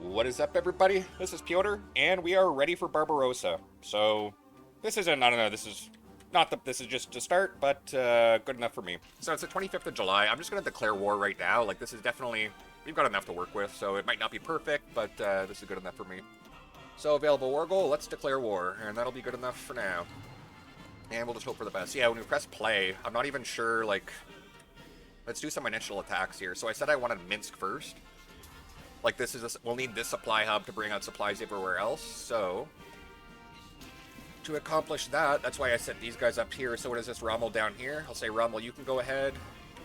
What is up, everybody? This is Piotr, and we are ready for Barbarossa. So, this isn't, I don't know, this is not the, this is just to start, but good enough for me. So it's the 25th of July. I'm just going to declare war right now. Like, this is definitely, we've got enough to work with, so it might not be perfect, but this is good enough for me. So, available war goal, let's declare war, and that'll be good enough for now. And we'll just hope for the best. Yeah, when we press play, I'm not even sure, like, let's do some initial attacks here. So I said I wanted Minsk first. Like, this is we'll need this supply hub to bring out supplies everywhere else, so to accomplish that, that's why I set these guys up here. So what is this, Rommel down here? I'll say, Rommel, you can go ahead.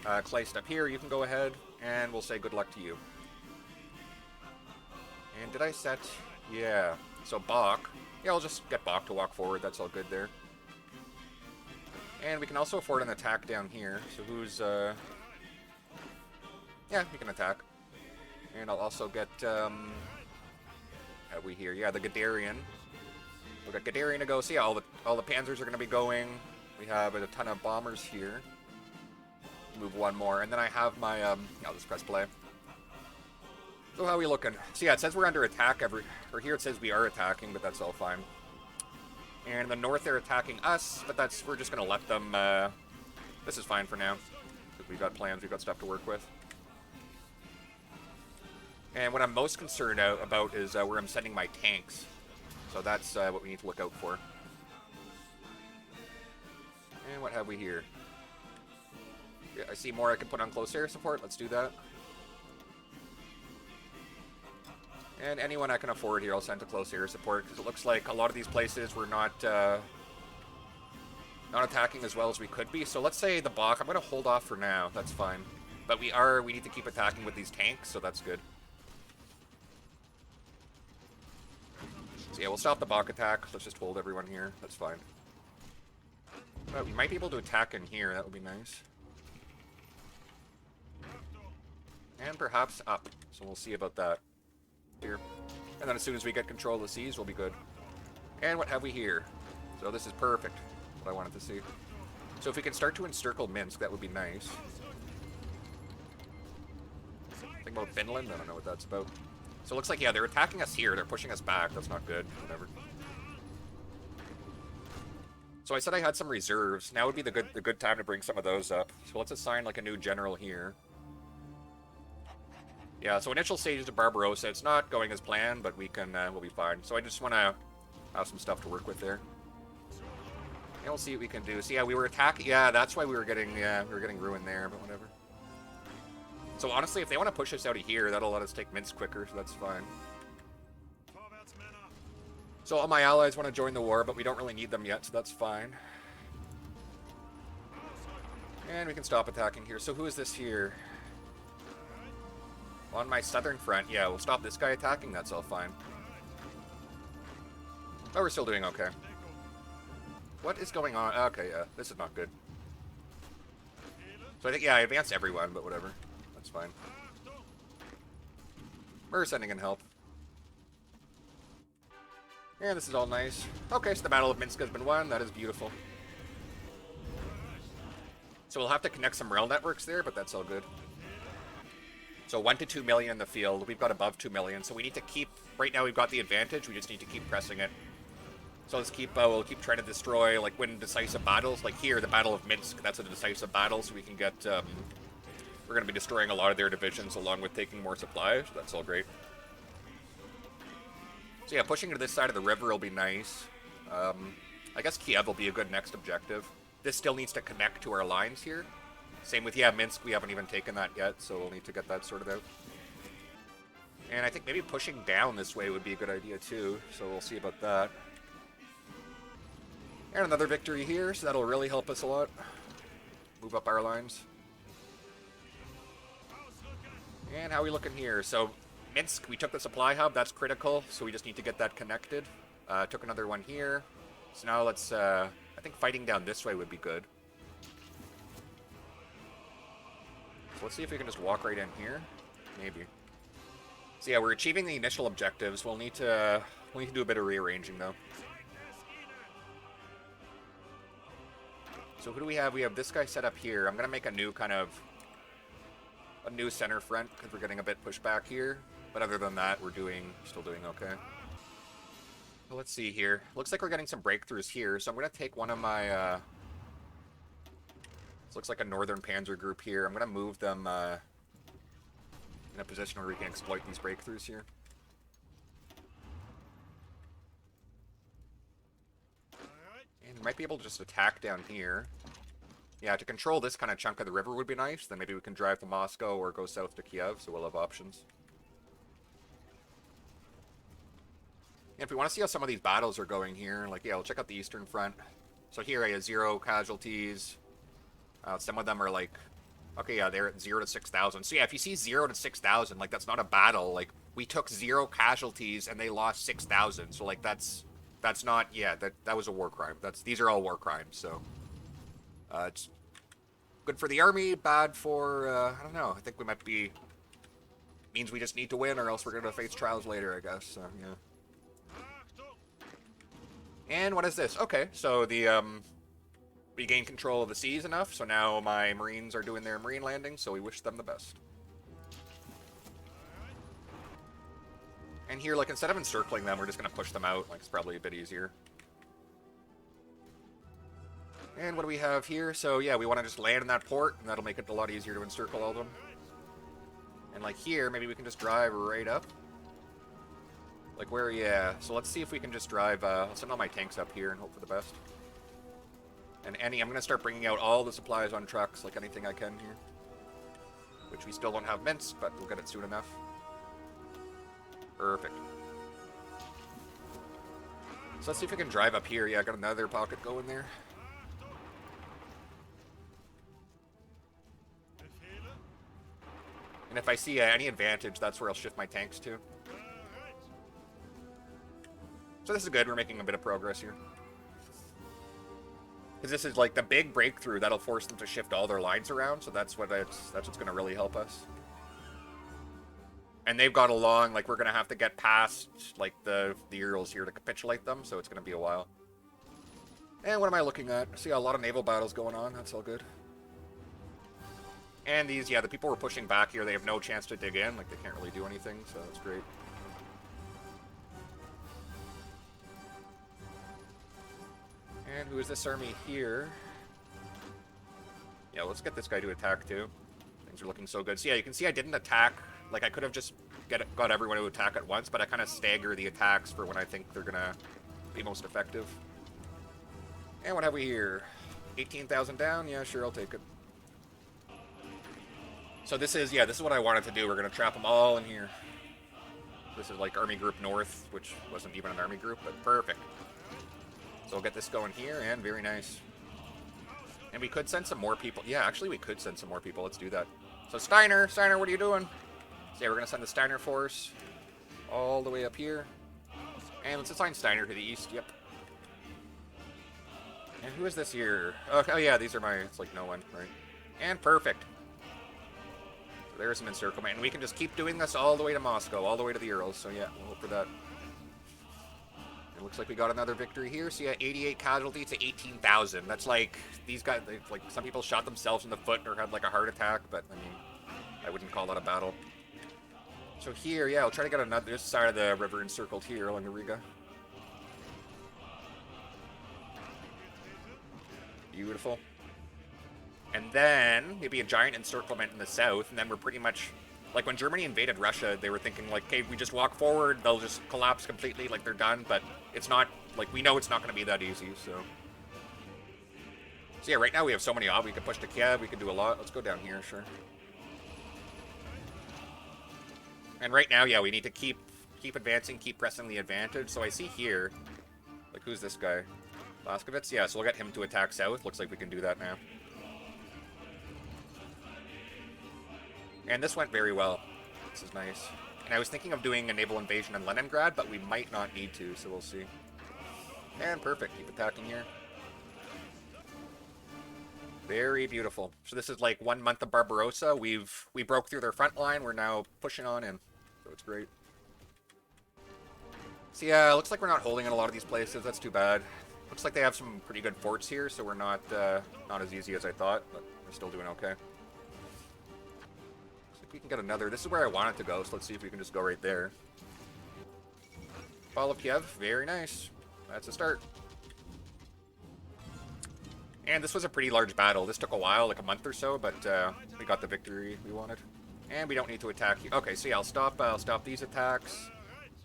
Kleist up here, you can go ahead, and we'll say good luck to you. And did I set... Yeah, so Bach. Yeah, I'll just get Bach to walk forward, that's all good there. And we can also afford an attack down here, so who's, yeah, we can attack. And I'll also get, have we here? Yeah, the Guderian. We've got Guderian to go. So yeah, all the Panzers are going to be going. We have a ton of bombers here. Move one more. And then I have my, I'll just press play. So how are we looking? So yeah, it says we're under attack or here it says we are attacking, but that's all fine. And in the north they're attacking us, but we're just going to let them, this is fine for now. We've got plans, we've got stuff to work with. And what I'm most concerned about is where I'm sending my tanks. So that's what we need to look out for. And what have we here? Yeah, I see more I can put on close air support. Let's do that. And anyone I can afford here, I'll send to close air support, because it looks like a lot of these places we're not attacking as well as we could be. So let's say the Bach. I'm going to hold off for now. That's fine. But we need to keep attacking with these tanks, so that's good. So yeah, we'll stop the Bach attack. Let's just hold everyone here. That's fine. We might be able to attack in here. That would be nice. And perhaps up. So we'll see about that here. And then as soon as we get control of the seas, we'll be good. And what have we here? So this is perfect. What I wanted to see. So if we can start to encircle Minsk, that would be nice. Think about Finland? I don't know what that's about. So it looks like, yeah, they're attacking us here. They're pushing us back. That's not good. Whatever. So I said I had some reserves. Now would be the good time to bring some of those up. So let's assign, like, a new general here. Yeah, so initial stages of Barbarossa. It's not going as planned, but we can, we'll be fine. So I just want to have some stuff to work with there. And we'll see what we can do. So yeah, we were attacking. Yeah, that's why we were getting ruined there, but whatever. So honestly, if they want to push us out of here, that'll let us take Minsk quicker, so that's fine. So all my allies want to join the war, but we don't really need them yet, so that's fine. And we can stop attacking here. So who is this here? On my southern front, yeah, we'll stop this guy attacking, that's all fine. Oh, we're still doing okay. What is going on? Okay, yeah, this is not good. So I think, yeah, I advanced everyone, but whatever. That's fine. We're sending in help. And this is all nice. Okay, so the Battle of Minsk has been won. That is beautiful. So we'll have to connect some rail networks there, but that's all good. So 1 to 2 million in the field. We've got above 2 million, so we need to keep... Right now we've got the advantage. We just need to keep pressing it. So let's keep... we'll keep trying to destroy, like, win decisive battles. Like here, the Battle of Minsk. That's a decisive battle, so we can get... we're going to be destroying a lot of their divisions along with taking more supplies. That's all great. So yeah, pushing to this side of the river will be nice. I guess Kiev will be a good next objective. This still needs to connect to our lines here. Same with, yeah, Minsk. We haven't even taken that yet, so we'll need to get that sorted out. And I think maybe pushing down this way would be a good idea too, so we'll see about that. And another victory here, so that'll really help us a lot. Move up our lines. And how are we looking here? So, Minsk, we took the supply hub. That's critical, so we just need to get that connected. Took another one here. So now let's, I think fighting down this way would be good. So let's see if we can just walk right in here. Maybe. So yeah, we're achieving the initial objectives. We'll need to do a bit of rearranging, though. So who do we have? We have this guy set up here. I'm going to make a new kind of... a new center front, because we're getting a bit pushed back here. But other than that, we're still doing okay. Well, let's see here. Looks like we're getting some breakthroughs here, so I'm going to take one of my... this looks like a Northern Panzer group here. I'm going to move them in a position where we can exploit these breakthroughs here. And we might be able to just attack down here. Yeah, to control this kind of chunk of the river would be nice. Then maybe we can drive to Moscow or go south to Kiev, so we'll have options. And if we want to see how some of these battles are going here, like, yeah, we'll check out the Eastern Front. So here I have 0 casualties. Some of them are like, okay, yeah, they're at 0 to 6,000. So yeah, if you see 0 to 6,000, like, that's not a battle. Like, we took 0 casualties and they lost 6,000. So, like, that's not, yeah, that was a war crime. These are all war crimes, so. It's good for the army, bad for, I don't know. I think we might be, means we just need to win or else we're going to face trials later, I guess, so, yeah. And what is this? Okay, so the, we gained control of the seas enough, so now my Marines are doing their Marine landings, so we wish them the best. And here, like, instead of encircling them, we're just going to push them out. Like, it's probably a bit easier. And what do we have here? So, yeah, we want to just land in that port, and that'll make it a lot easier to encircle all of them. And, like, here, maybe we can just drive right up. Like, where, yeah. So let's see if we can just drive, I'll send all my tanks up here and hope for the best. And I'm going to start bringing out all the supplies on trucks, like anything I can here. Which we still don't have mints, but we'll get it soon enough. Perfect. So let's see if we can drive up here. Yeah, I got another pocket going there. And if I see any advantage, that's where I'll shift my tanks to. So this is good. We're making a bit of progress here. Because this is like the big breakthrough that'll force them to shift all their lines around. So that's what's going to really help us. And they've got along, like, we're going to have to get past, like, the Urals here to capitulate them. So it's going to be a while. And what am I looking at? I see a lot of naval battles going on. That's all good. And these, yeah, the people we're pushing back here, they have no chance to dig in. Like, they can't really do anything. So that's great. And who is this army here? Yeah, let's get this guy to attack too. Things are looking so good. So yeah, you can see I didn't attack. Like, I could have just got everyone to attack at once, but I kind of stagger the attacks for when I think they're gonna be most effective. And what have we here? 18,000 down? Yeah, sure, I'll take it. So this is, yeah, this is what I wanted to do. We're gonna trap them all in here. This is like Army Group North, which wasn't even an army group, but perfect. So we'll get this going here, and very nice. And we could send some more people. Yeah, actually, we could send some more people. Let's do that. So Steiner, what are you doing? So yeah, we're going to send the Steiner force all the way up here. And let's assign Steiner to the east. Yep. And who is this here? Oh yeah, these are my, it's like no one, right? And perfect. So there's some encirclement. And we can just keep doing this all the way to Moscow, all the way to the Urals. So yeah, we'll hope for that. It looks like we got another victory here. So yeah, 88 casualties to 18,000. That's like, these guys, like, some people shot themselves in the foot or had like a heart attack, but I mean, I wouldn't call that a battle. So here, yeah, I'll try to get another, this side of the river encircled here along the Riga. Beautiful. And then maybe a giant encirclement in the south, and then we're pretty much, like, when Germany invaded Russia, they were thinking, like, okay, we just walk forward, they'll just collapse completely, like, they're done, but it's not, like, we know it's not going to be that easy, so. So, yeah, right now we have so many we can push to Kiev, we can do a lot. Let's go down here, sure. And right now, yeah, we need to keep advancing, keep pressing the advantage. So I see here, like, who's this guy? Blaskovitz? Yeah, so we'll get him to attack south. Looks like we can do that now. And this went very well. This is nice. And I was thinking of doing a naval invasion in Leningrad, but we might not need to, so we'll see. And perfect. Keep attacking here. Very beautiful. So this is like 1 month of Barbarossa. We broke through their front line. We're now pushing on in. So it's great. So yeah, looks like we're not holding in a lot of these places. That's too bad. Looks like they have some pretty good forts here, so we're not as easy as I thought, but we're still doing okay. So We can get another. This is where I want it to go, so let's see if we can just go right there. Fall of Kiev. Very nice. That's a start. And this was a pretty large battle. This took a while, like a month or so, but we got the victory we wanted. And we don't need to attack you. Okay, so yeah, I'll stop these attacks.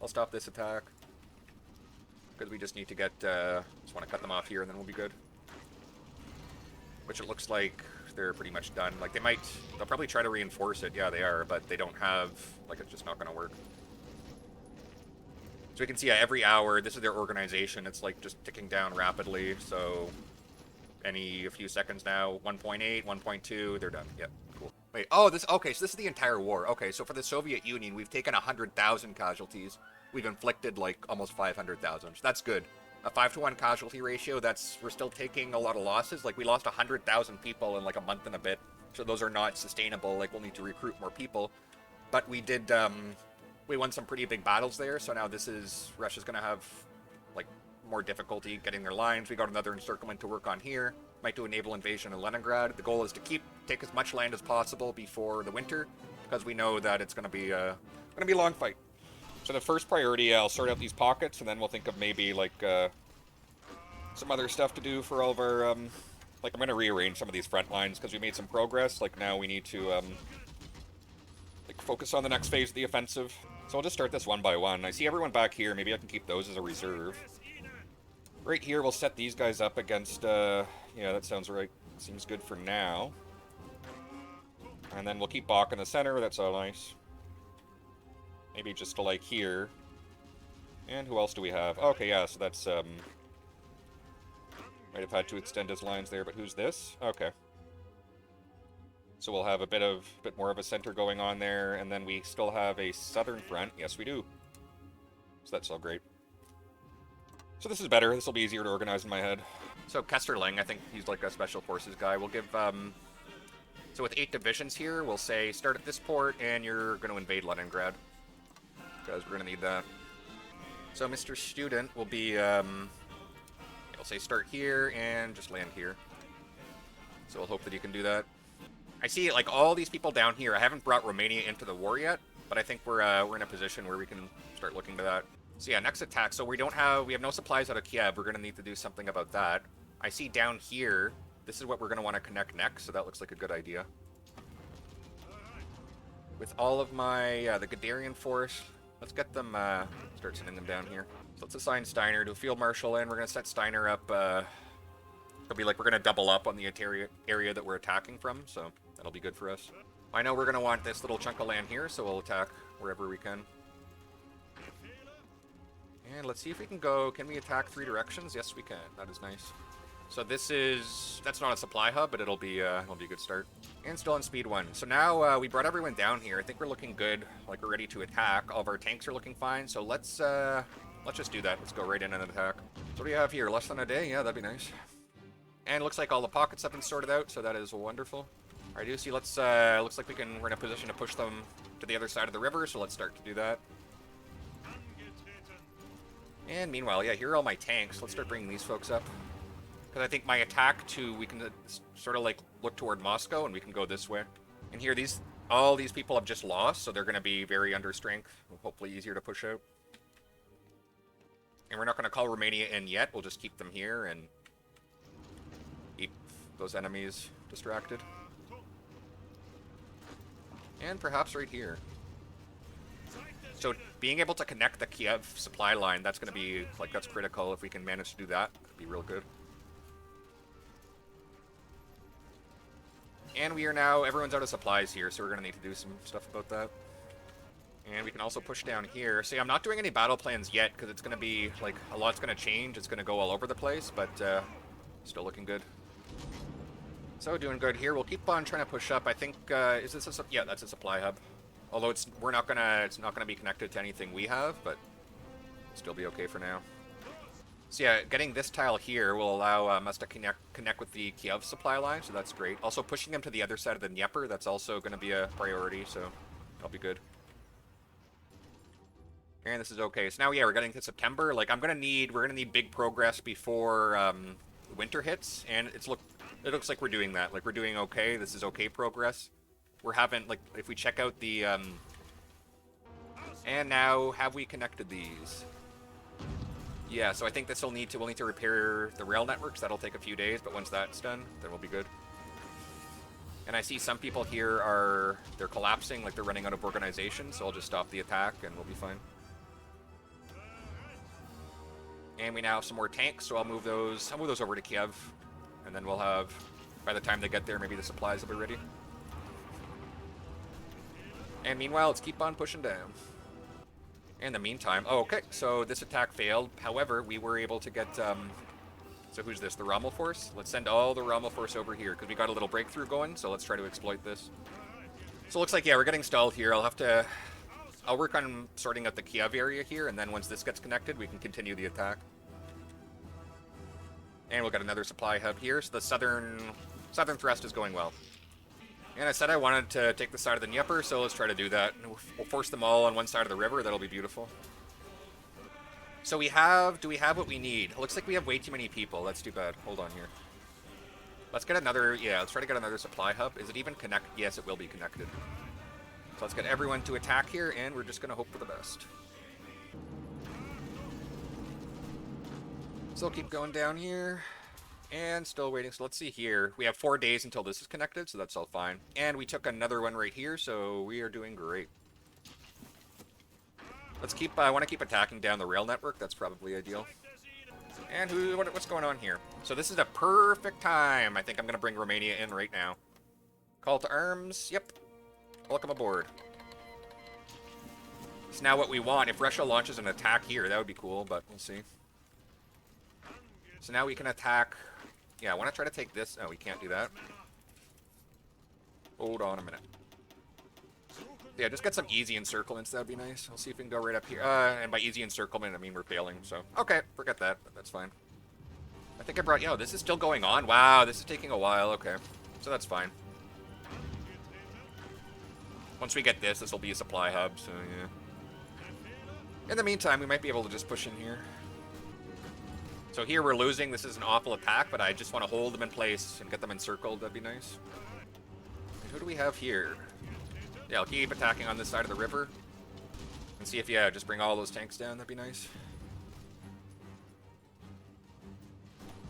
I'll stop this attack. Because we just need to get, just want to cut them off here and then we'll be good. Which it looks like they're pretty much done. Like they'll probably try to reinforce it. Yeah, they are, but they don't have, like it's just not going to work. So we can see every hour, this is their organization. It's like just ticking down rapidly, so a few seconds now, 1.8, 1.2, they're done. Yep, cool. Wait, oh, okay, so this is the entire war. Okay, so for the Soviet Union, we've taken 100,000 casualties. We've inflicted, like, almost 500,000. So that's good. A 5-to-1 casualty ratio, we're still taking a lot of losses. Like, we lost 100,000 people in, like, a month and a bit. So those are not sustainable. Like, we'll need to recruit more people. But we did, we won some pretty big battles there. So now Russia's gonna have, like, more difficulty getting their lines. We got another encirclement to work on here. Might do a naval invasion of Leningrad. The goal is to take as much land as possible before the winter, because we know that it's going to be a long fight. So the first priority, I'll sort out these pockets, and then we'll think of maybe like some other stuff to do for all of our. Like I'm going to rearrange some of these front lines because we made some progress. Like now we need to like focus on the next phase of the offensive. So I'll just start this one by one. I see everyone back here. Maybe I can keep those as a reserve. Right here, we'll set these guys up against, yeah, that sounds right. Seems good for now. And then we'll keep Bach in the center, that's all nice. Maybe just to, like, here. And who else do we have? Okay, yeah, so that's, might have had to extend his lines there, but who's this? Okay. So we'll have a bit more of a center going on there, and then we still have a southern front. Yes, we do. So that's all great. So this is better. This will be easier to organize in my head. So Kesterling, I think he's like a special forces guy. We'll give, so with 8 divisions here, we'll say start at this port and you're going to invade Leningrad. Because we're going to need that. So Mr. Student will be, we'll say start here and just land here. So we'll hope that you can do that. I see like all these people down here. I haven't brought Romania into the war yet, but I think we're in a position where we can start looking to that. So yeah, next attack. So we have no supplies out of Kiev. We're going to need to do something about that. I see down here, this is what we're going to want to connect next, so that looks like a good idea. With all of my, the Guderian force, let's get them, start sending them down here. So let's assign Steiner to a field marshal, and we're going to set Steiner up, it'll be like we're going to double up on the area that we're attacking from, so that'll be good for us. I know we're going to want this little chunk of land here, so we'll attack wherever we can. And let's see if we can go. Can we attack 3 directions? Yes, we can. That is nice. So that's not a supply hub, but it'll be a good start. And still on speed 1. So now we brought everyone down here. I think we're looking good. Like we're ready to attack. All of our tanks are looking fine. So let's just do that. Let's go right in and attack. So what do we have here? Less than a day? Yeah, that'd be nice. And it looks like all the pockets have been sorted out, so that is wonderful. All right, Ducey, looks like we're in a position to push them to the other side of the river, so let's start to do that. And meanwhile, yeah, here are all my tanks. Let's start bringing these folks up. Because I think my attack we can sort of like look toward Moscow and we can go this way. And here, all these people have just lost, so they're going to be very under strength. Hopefully easier to push out. And we're not going to call Romania in yet. We'll just keep them here and keep those enemies distracted. And perhaps right here. So being able to connect the Kiev supply line, that's going to be, like, that's critical. If we can manage to do that, it'd be real good. And we are now, everyone's out of supplies here, so we're going to need to do some stuff about that. And we can also push down here. See, I'm not doing any battle plans yet, because it's going to be, like, a lot's going to change. It's going to go all over the place, but still looking good. So doing good here. We'll keep on trying to push up. I think, is this a, yeah, that's a supply hub. Although it's not gonna be connected to anything we have, but it'll still be okay for now. So yeah, getting this tile here will allow us to connect with the Kiev supply line, so that's great. Also pushing them to the other side of the Dnieper, that's also going to be a priority, so that'll be good. And this is okay. So now, yeah, we're getting to September. Like, we're gonna need big progress before winter hits, and it looks like we're doing that. Like, we're doing okay. This is okay progress. we're having, like, if we check out the, and now, have we connected these? Yeah, so I think we'll need to repair the rail networks. That'll take a few days, but once that's done, then we'll be good. And I see some people here they're collapsing, like they're running out of organization, so I'll just stop the attack and we'll be fine. And we now have some more tanks, so I'll move those over to Kiev. And then we'll have, by the time they get there, maybe the supplies will be ready. And meanwhile, let's keep on pushing down. In the meantime, oh, okay, so this attack failed. However, we were able to get, so who's this, the Rommel Force? Let's send all the Rommel Force over here, because we got a little breakthrough going, so let's try to exploit this. So it looks like, yeah, we're getting stalled here. I'll work on sorting out the Kiev area here, and then once this gets connected, we can continue the attack. And we'll get another supply hub here, so the southern thrust is going well. And I said I wanted to take the side of the Dnieper, so let's try to do that. We'll force them all on one side of the river. That'll be beautiful. So do we have what we need? It looks like we have way too many people. That's too bad. Hold on here. Let's get another, yeah, let's try to get another supply hub. Is it even connected? Yes, it will be connected. So let's get everyone to attack here, and we're just going to hope for the best. So we'll keep going down here. And still waiting. So let's see here. We have 4 days until this is connected, so that's all fine. And we took another one right here, so we are doing great. Let's keep, I want to keep attacking down the rail network. That's probably ideal. And what's going on here? So this is a perfect time. I think I'm going to bring Romania in right now. Call to arms. Yep. Welcome aboard. It's now what we want. If Russia launches an attack here, that would be cool, but we'll see. So now we can attack... Yeah, I want to try to take this. Oh, we can't do that. Hold on a minute. Yeah, just get some easy encirclements. That'd be nice. I'll see if we can go right up here. And by easy encirclement, I mean we're failing, so... Okay, forget that. That's fine. I think I brought... Yo, this is still going on. Wow, this is taking a while. Okay. So that's fine. Once we get this will be a supply hub, so yeah. In the meantime, we might be able to just push in here. So here we're losing. This is an awful attack, but I just want to hold them in place and get them encircled. That'd be nice. And who do we have here? Yeah, I'll keep attacking on this side of the river. And see if, yeah, just bring all those tanks down. That'd be nice.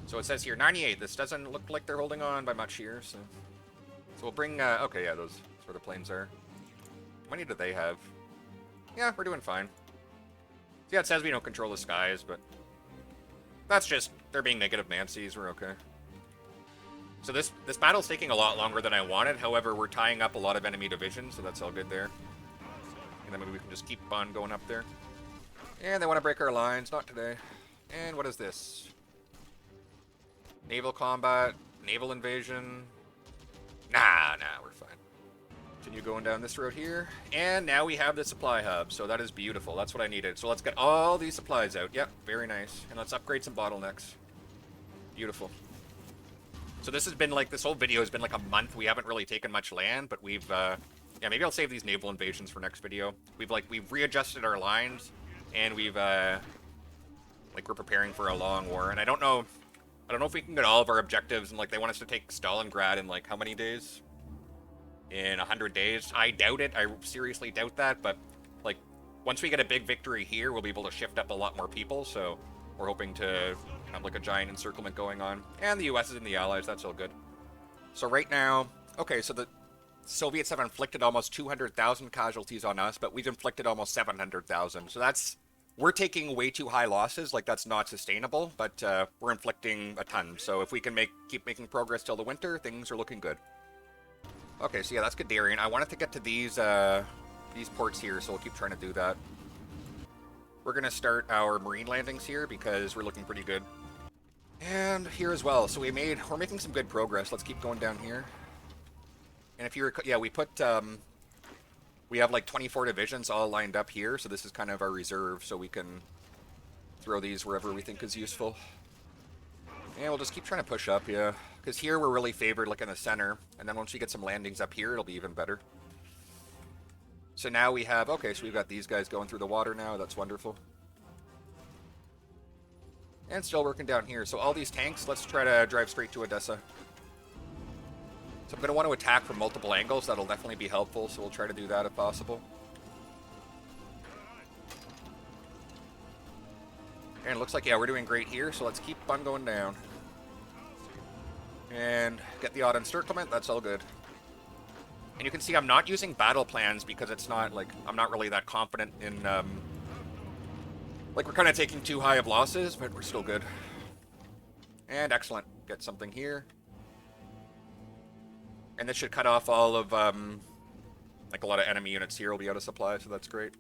So it says here, 98. This doesn't look like they're holding on by much here, so... So we'll bring, okay, yeah, that's where the planes are. How many do they have? Yeah, we're doing fine. So yeah, it says we don't control the skies, but... That's just, they're being negative Nancy's, we're okay. So this battle's taking a lot longer than I wanted, however, we're tying up a lot of enemy divisions, so that's all good there. And then maybe we can just keep on going up there. And they want to break our lines, not today. And what is this? Naval combat, naval invasion. Nah, we're fine. Continue going down this road here. And now we have the supply hub, so that is beautiful. That's what I needed. So let's get all these supplies out. Yep, very nice. And let's upgrade some bottlenecks. Beautiful. So this has been like, this whole video has been like a month. We haven't really taken much land, but we've, yeah, maybe I'll save these naval invasions for next video. We've readjusted our lines, and we've, like, we're preparing for a long war. And I don't know if we can get all of our objectives, and like, they want us to take Stalingrad in like, how many days? In 100 days. I doubt it. I seriously doubt that, but like once we get a big victory here, we'll be able to shift up a lot more people, so we're hoping to have like a giant encirclement going on. And the US is in the Allies, that's all good. So right now, okay, so the Soviets have inflicted almost 200,000 casualties on us, but we've inflicted almost 700,000. So that's, we're taking way too high losses, like that's not sustainable, but we're inflicting a ton. So if we can keep making progress till the winter, things are looking good. Okay, so yeah, that's Guderian. I wanted to get to these ports here, so we'll keep trying to do that. We're going to start our marine landings here because we're looking pretty good. And here as well. So we're making some good progress. Let's keep going down here. And if you recall, yeah, we have like 24 divisions all lined up here, so this is kind of our reserve, so we can throw these wherever we think is useful. And we'll just keep trying to push up, yeah. Because here we're really favored, like in the center. And then once we get some landings up here, it'll be even better. So now we have... Okay, so we've got these guys going through the water now. That's wonderful. And still working down here. So all these tanks, let's try to drive straight to Odessa. So I'm going to want to attack from multiple angles. That'll definitely be helpful, so we'll try to do that if possible. And it looks like, yeah, we're doing great here, so let's keep on going down. And get the odd encirclement, that's all good. And you can see I'm not using battle plans because it's not, like, I'm not really that confident in, like, we're kind of taking too high of losses, but we're still good. And excellent. Get something here. And this should cut off all of, like, a lot of enemy units here will be out of supply, so that's great.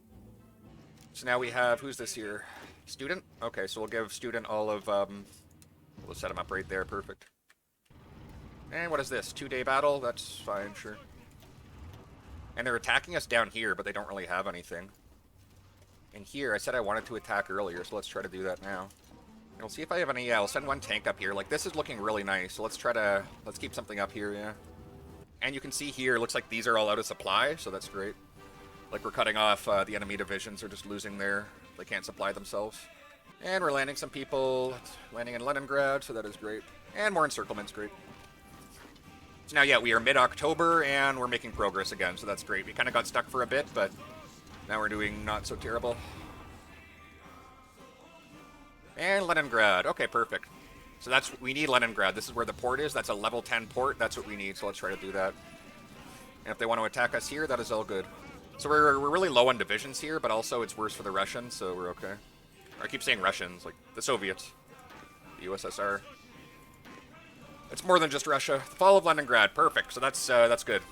So now we have, who's this here? Student? Okay, so we'll give Student all of, we'll set him up right there, perfect. And what is this? 2-day battle? That's fine, sure. And they're attacking us down here, but they don't really have anything. And here, I said I wanted to attack earlier, so let's try to do that now. And we'll see if I have any, yeah, I'll send one tank up here. Like, this is looking really nice, so let's keep something up here, yeah. And you can see here, looks like these are all out of supply, so that's great. Like, we're cutting off the enemy divisions, are just losing they can't supply themselves. And we're landing some people, landing in Leningrad, so that is great. And more encirclements, great. So now, yeah, we are mid-October, and we're making progress again, so that's great. We kind of got stuck for a bit, but now we're doing not so terrible. And Leningrad. Okay, perfect. So we need Leningrad. This is where the port is. That's a level 10 port. That's what we need, so let's try to do that. And if they want to attack us here, that is all good. So we're really low on divisions here, but also it's worse for the Russians, so we're okay. I keep saying Russians, like the Soviets, the USSR. It's more than just Russia. The fall of Leningrad, perfect. So that's good.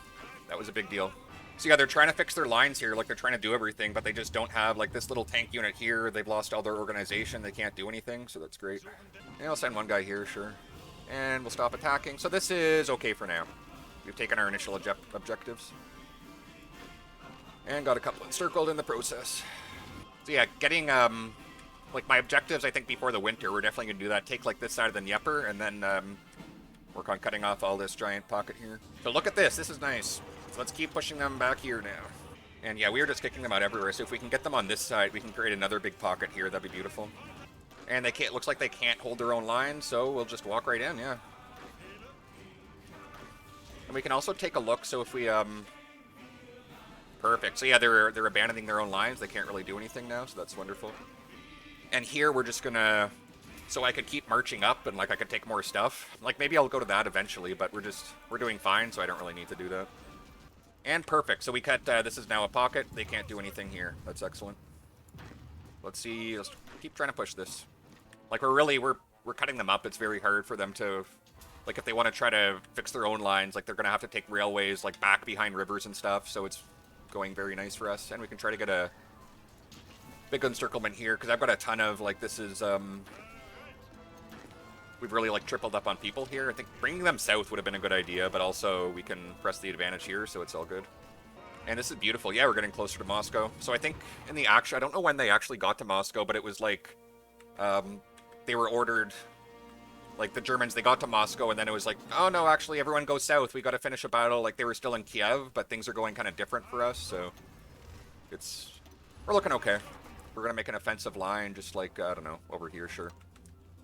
That was a big deal. So yeah, they're trying to fix their lines here, like they're trying to do everything, but they just don't have like this little tank unit here. They've lost all their organization. They can't do anything, so that's great. And I'll send one guy here, sure. And we'll stop attacking. So this is okay for now. We've taken our initial objectives. And got a couple encircled in the process. So yeah, getting, like my objectives, I think before the winter, we're definitely going to do that. Take like this side of the Dnieper, and then work on cutting off all this giant pocket here. So look at this. This is nice. So let's keep pushing them back here now. And yeah, we were just kicking them out everywhere. So if we can get them on this side, we can create another big pocket here. That'd be beautiful. And they can't. Looks like they can't hold their own line, so we'll just walk right in. Yeah. And we can also take a look. So if we perfect. So yeah, they're abandoning their own lines. They can't really do anything now, so that's wonderful. And here we're just gonna. So I could keep marching up and like I could take more stuff. Like maybe I'll go to that eventually, but we're doing fine, so I don't really need to do that. And perfect. So we cut, this is now a pocket. They can't do anything here. That's excellent. Let's see, let's keep trying to push this. Like we're cutting them up. It's very hard for them to, like if they want to try to fix their own lines, like they're going to have to take railways like back behind rivers and stuff. So it's going very nice for us. And we can try to get a big encirclement here because I've got a ton of, like this is, we've really like tripled up on people here. I think bringing them south would have been a good idea, but also we can press the advantage here, so it's all good. And this is beautiful. Yeah, we're getting closer to Moscow. So I think in the action, I don't know when they actually got to Moscow, but it was like they were ordered, like the Germans, they got to Moscow, and then it was like, oh no, actually everyone go south. We got to finish a battle. Like they were still in Kiev, but things are going kind of different for us, so we're looking okay. We're going to make an offensive line, just like, I don't know, over here, sure.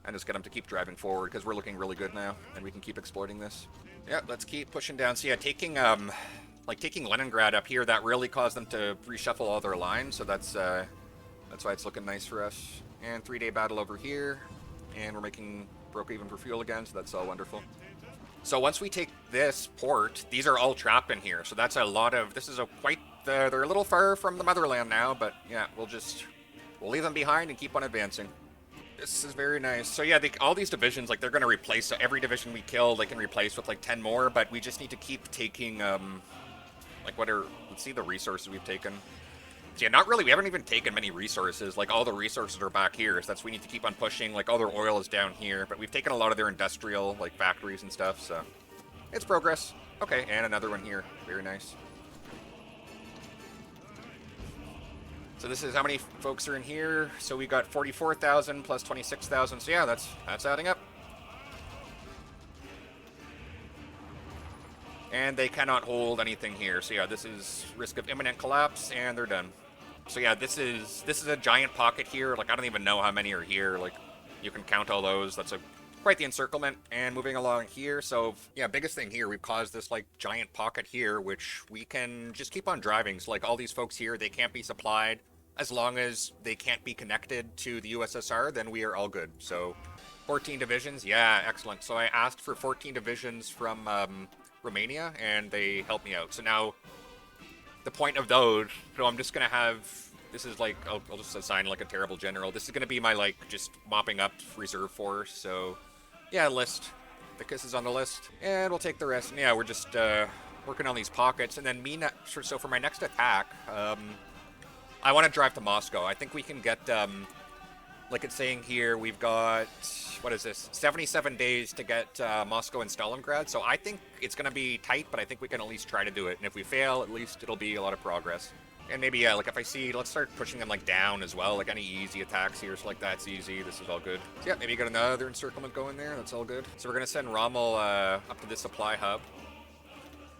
And just get them to keep driving forward, because we're looking really good now, and we can keep exploiting this. Yeah, let's keep pushing down. So yeah, taking Leningrad up here, that really caused them to reshuffle all their lines, so that's why it's looking nice for us. And 3-day battle over here, and we're broke even for fuel again, so that's all wonderful. So once we take this port, these are all trapped in here, so that's a lot of, they're a little far from the motherland now, but yeah, we'll leave them behind and keep on advancing. This is very nice. So yeah, all these divisions, like they're going to replace, so every division we kill, they can replace with like 10 more, but we just need to keep taking, like let's see the resources we've taken. So yeah, not really, we haven't even taken many resources, like all the resources are back here, so we need to keep on pushing, like all their oil is down here, but we've taken a lot of their industrial, like factories and stuff, so it's progress. Okay, and another one here, very nice. So this is how many folks are in here. So we got 44,000 plus 26,000. So yeah, that's adding up. And they cannot hold anything here. So yeah, this is risk of imminent collapse, and they're done. So yeah, this is a giant pocket here. Like I don't even know how many are here. Like you can count all those. That's quite the encirclement. And moving along here, so yeah, biggest thing here, we've caused this like giant pocket here, which we can just keep on driving. So like all these folks here, they can't be supplied. As long as they can't be connected to the USSR, then we are all good. So 14 divisions, yeah, excellent. So I asked for 14 divisions from Romania, and they helped me out. So now the point of those, so I'm just gonna have, this is like, I'll just assign like a terrible general. This is gonna be my like just mopping up reserve force. So yeah, list. The kiss is on the list, and we'll take the rest. And yeah, we're just working on these pockets, and then so for my next attack, I want to drive to Moscow. I think we can get, like it's saying here, we've got, what is this, 77 days to get Moscow and Stalingrad. So I think it's going to be tight, but I think we can at least try to do it. And if we fail, at least it'll be a lot of progress. And maybe, yeah, like if I see, let's start pushing them like down as well, like any easy attacks here. So like that's easy, this is all good. So yeah, maybe get another encirclement going there, that's all good. So we're going to send Rommel up to this supply hub.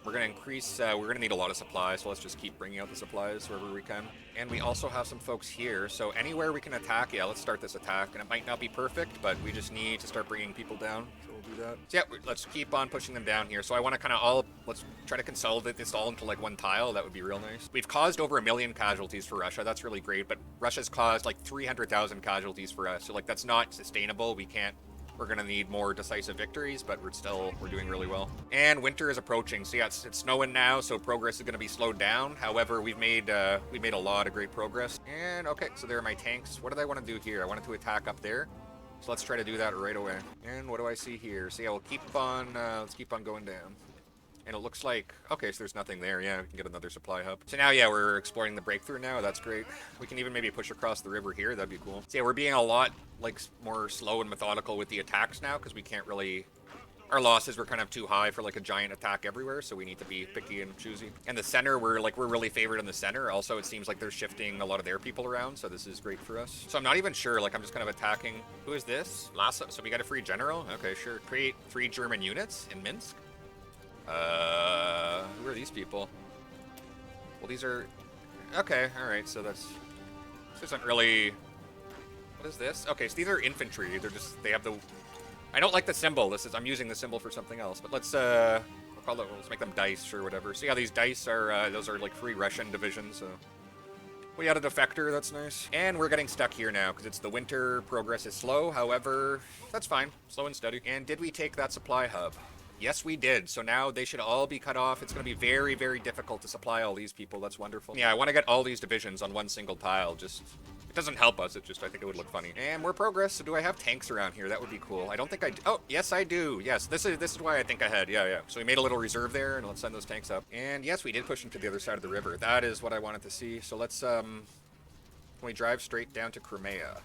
We're going to increase, we're going to need a lot of supplies, so let's just keep bringing out the supplies wherever we can. And we also have some folks here, so anywhere we can attack, yeah, let's start this attack. And it might not be perfect, but we just need to start bringing people down, so we'll do that. So yeah, let's keep on pushing them down here. So I want to kind of let's try to consolidate this all into like one tile, that would be real nice. We've caused over 1 million casualties for Russia, that's really great, but Russia's caused like 300,000 casualties for us, so like that's not sustainable, we're going to need more decisive victories, but we're doing really well. And winter is approaching. So yeah, it's snowing now, so progress is going to be slowed down. However, we've made a lot of great progress. And okay, so there are my tanks. What did I want to do here? I wanted to attack up there. So let's try to do that right away. And what do I see here? So yeah, we'll keep on, let's keep on going down. And it looks like, okay, so there's nothing there. Yeah, we can get another supply hub. So now, yeah, we're exploring the breakthrough now. That's great. We can even maybe push across the river here. That'd be cool. So yeah, we're being a lot, like, more slow and methodical with the attacks now because we can't really... Our losses were kind of too high for, like, a giant attack everywhere, so we need to be picky and choosy. And the center, we're really favored in the center. Also, it seems like they're shifting a lot of their people around, so this is great for us. So I'm not even sure. Like, I'm just kind of attacking... Who is this? Lhasa. So we got a free general? Okay, sure. Create 3 German units in Minsk? Who are these people? Well, these are... Okay, alright, so this isn't really... What is this? Okay, so these are infantry. They have the... I don't like the symbol. I'm using the symbol for something else, but let's make them dice or whatever. So yeah, these dice are, those are like free Russian divisions, so... We had a defector, that's nice. And we're getting stuck here now, because it's the winter, progress is slow, however, that's fine. Slow and steady. And did we take that supply hub? Yes, we did. So now they should all be cut off. It's going to be very, very difficult to supply all these people. That's wonderful. Yeah, I want to get all these divisions on one single tile. It doesn't help us. I think it would look funny. And more progress. So do I have tanks around here? That would be cool. I don't think I do. Oh, yes, I do. Yes, this is why I think I had. Yeah. So we made a little reserve there, and let's send those tanks up. And yes, we did push them to the other side of the river. That is what I wanted to see. So let's, can we drive straight down to Crimea?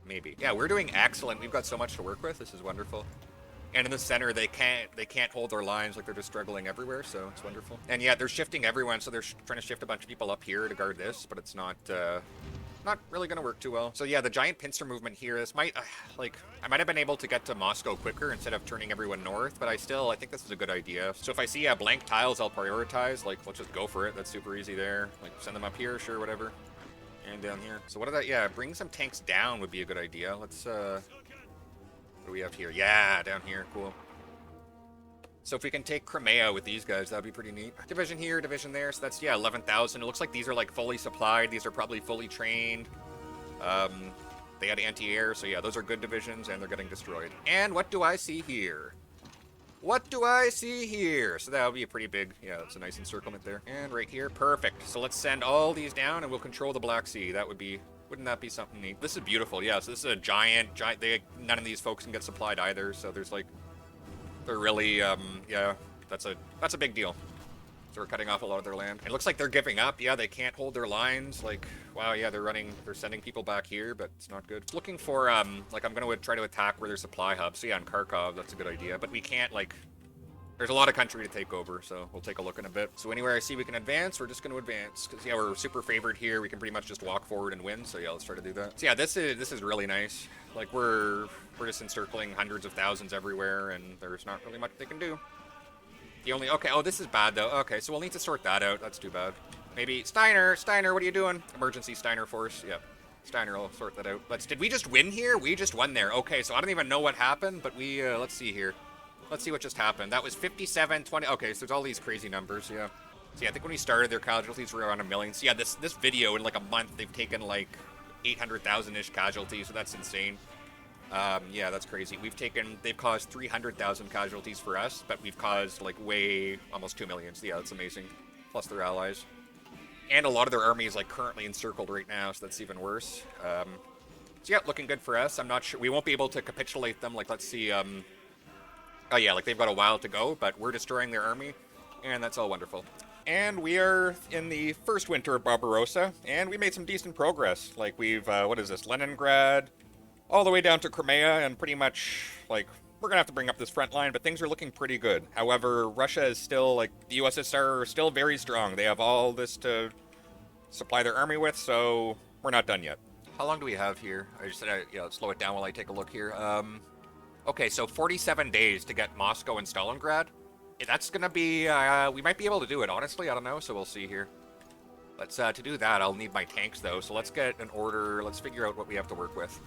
Maybe. Yeah, we're doing excellent. We've got so much to work with. This is wonderful. And in the center, they can't hold their lines, like they're just struggling everywhere, so it's wonderful. And yeah, they're shifting everyone, so they're trying to shift a bunch of people up here to guard this, but it's not really going to work too well. So yeah, the giant pincer movement here, this might, I might have been able to get to Moscow quicker instead of turning everyone north, but I think this is a good idea. So if I see blank tiles, I'll prioritize, like, let's just go for it. That's super easy there. Like, send them up here, sure, whatever. And down here. So what did bring some tanks down would be a good idea. Let's, what do we have here? Yeah, down here. Cool. So if we can take Crimea with these guys, that'd be pretty neat. Division here, division there. So that's, 11,000. It looks like these are, like, fully supplied. These are probably fully trained. They had anti-air. So, yeah, those are good divisions, and they're getting destroyed. And what do I see here? What do I see here? So that would be a pretty big, that's a nice encirclement there. And right here, perfect. So let's send all these down, and we'll control the Black Sea. That would be... Wouldn't that be something neat? This is beautiful, yeah. So this is a giant, none of these folks can get supplied either. So there's like, they're really, that's a big deal. So we're cutting off a lot of their land. It looks like they're giving up. Yeah, they can't hold their lines. Like, wow, yeah, they're sending people back here, but it's not good. Looking for, like, I'm going to try to attack where there's supply hubs. So yeah, in Kharkov, that's a good idea. But we can't, like, there's a lot of country to take over, so we'll take a look in a bit. So anywhere I see we can advance, we're just going to advance. Because, yeah, we're super favored here. We can pretty much just walk forward and win. So, yeah, let's try to do that. So, yeah, this is really nice. Like, we're just encircling hundreds of thousands everywhere, and there's not really much they can do. Okay, oh, this is bad, though. Okay, so we'll need to sort that out. That's too bad. Maybe, Steiner, what are you doing? Emergency Steiner force, yep. Steiner will sort that out. Did we just win here? We just won there. Okay, so I don't even know what happened, but we, let's see here. Let's see what just happened. That was 57, 20. Okay, so there's all these crazy numbers, yeah. So yeah, I think when we started, their casualties were around 1 million. So yeah, this video, in like a month, they've taken like 800,000-ish casualties, so that's insane. Yeah, that's crazy. They've caused 300,000 casualties for us, but we've caused like almost 2 million. So yeah, that's amazing. Plus their allies. And a lot of their army is like currently encircled right now, so that's even worse. So yeah, looking good for us. I'm not sure. We won't be able to capitulate them. Like, let's see. Oh yeah, like they've got a while to go, but we're destroying their army, and that's all wonderful. And we are in the first winter of Barbarossa, and we made some decent progress. Like we've, what is this, Leningrad, all the way down to Crimea, and pretty much, like, we're gonna have to bring up this front line, but things are looking pretty good. However, Russia is still, like, the USSR are still very strong. They have all this to supply their army with, so we're not done yet. How long do we have here? I just said, slow it down while I take a look here. Okay, so 47 days to get Moscow and Stalingrad. That's gonna be, we might be able to do it, honestly, I don't know, so we'll see here. Let's, to do that, I'll need my tanks, though, so let's get an order, let's figure out what we have to work with.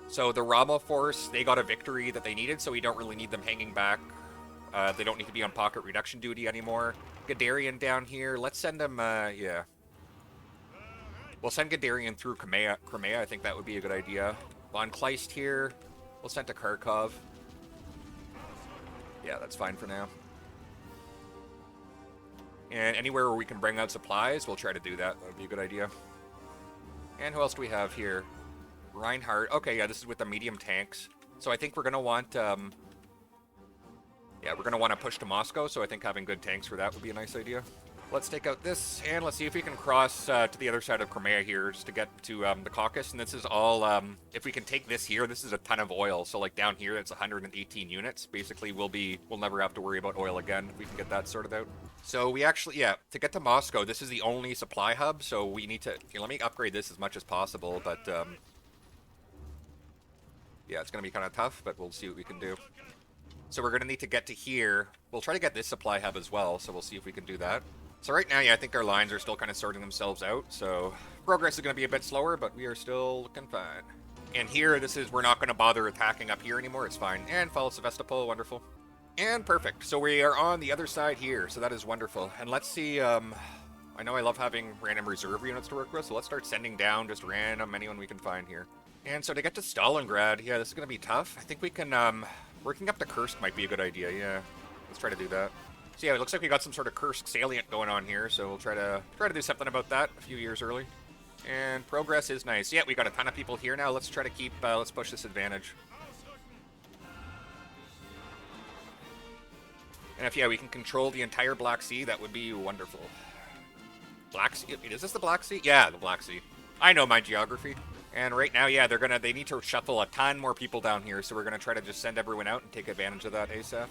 So the Rommel force, they got a victory that they needed, so we don't really need them hanging back. They don't need to be on pocket reduction duty anymore. Guderian down here, let's send them, yeah. We'll send Guderian through Crimea, I think that would be a good idea. Von Kleist here, we'll send to Kharkov. Yeah, that's fine for now. And anywhere where we can bring out supplies, we'll try to do that. That would be a good idea. And who else do we have here? Reinhardt. Okay, yeah, this is with the medium tanks. So I think we're going to want, yeah, we're going to want to push to Moscow, so I think having good tanks for that would be a nice idea. Let's take out this, and let's see if we can cross to the other side of Crimea here, just to get to the Caucasus. And this is all, if we can take this here, this is a ton of oil. So like down here, it's 118 units. Basically, we'll never have to worry about oil again if we can get that sorted out. So we actually, yeah, to get to Moscow, this is the only supply hub. So we need to, here, let me upgrade this as much as possible, but, yeah, it's going to be kind of tough, but we'll see what we can do. So we're going to need to get to here. We'll try to get this supply hub as well, so we'll see if we can do that. So right now, yeah, I think our lines are still kind of sorting themselves out, so progress is going to be a bit slower, but we are still looking fine. And here, we're not going to bother attacking up here anymore, it's fine. And follow Sevastopol, wonderful. And perfect, so we are on the other side here, so that is wonderful. And let's see, I know I love having random reserve units to work with, so let's start sending down just random anyone we can find here. And so to get to Stalingrad, yeah, this is going to be tough. I think we can, working up to Kursk might be a good idea, yeah. Let's try to do that. So yeah, it looks like we got some sort of Kursk salient going on here, so we'll try to do something about that a few years early. And progress is nice. Yeah, we got a ton of people here now. Let's try to keep, let's push this advantage. And if, yeah, we can control the entire Black Sea, that would be wonderful. Black Sea? Is this the Black Sea? Yeah, the Black Sea. I know my geography. And right now, yeah, they need to shuffle a ton more people down here, so we're going to try to just send everyone out and take advantage of that ASAP.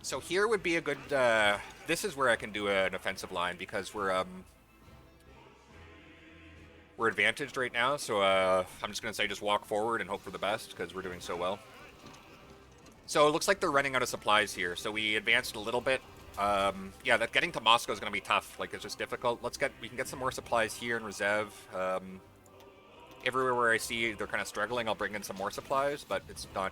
So here would be a good, this is where I can do an offensive line, because we're advantaged right now, so I'm just going to say just walk forward and hope for the best, because we're doing so well. So it looks like they're running out of supplies here, so we advanced a little bit. Yeah, getting to Moscow is going to be tough, like, it's just difficult. We can get some more supplies here in Reserve. Everywhere where I see they're kind of struggling, I'll bring in some more supplies, but it's not,